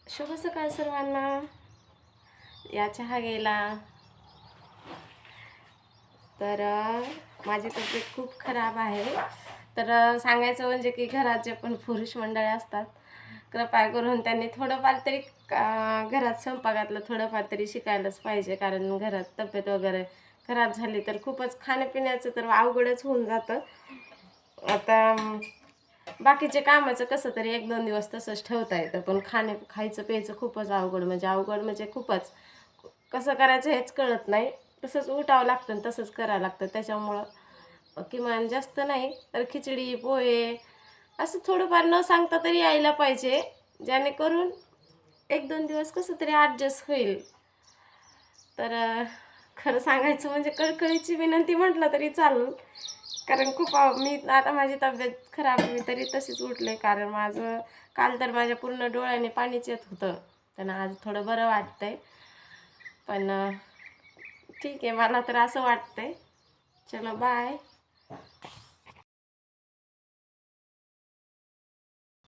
शुभ सकाळ सर्वांना. या चहा घ्यायला. तर माझी तब्येत खूप खराब आहे. तर सांगायचं म्हणजे की घरात जे पण पुरुष मंडळी असतात, कृपया करून त्यांनी थोडंफार तरी घरात स्वयंपाकातलं थोडंफार तरी शिकायलाच पाहिजे. कारण घरात तब्येत वगैरे खराब झाली तर खूपच खाण्यापिण्याचं तर अवघडच होऊन जातं. आता बाकीचे कामाचं कसं तरी 1-2 दिवस तसंच ठेवता येतं, पण खायचं प्यायचं खूपच अवघड म्हणजे खूपच कसं करायचं हेच कळत नाही. तसंच उठावं लागतं आणि तसंच करावं लागतं. त्याच्यामुळं किमान जास्त नाही तर खिचडी पोहे असं थोडंफार न सांगता तरी यायला पाहिजे, जेणेकरून 1-2 दिवस कसं तरी ॲडजस्ट होईल. तर खरं सांगायचं म्हणजे कळकळीची विनंती म्हटलं तरी चालेल. कारण खूप मी आता माझी तब्येत खराब मी तरी तशीच उठले. कारण माझं काल तर माझ्या पूर्ण डोळ्याने पाणीच येत होतं. त्यांना आज थोडं बरं वाटतंय. पण ठीक आहे, मला तर असं वाटतंय. चलो बाय.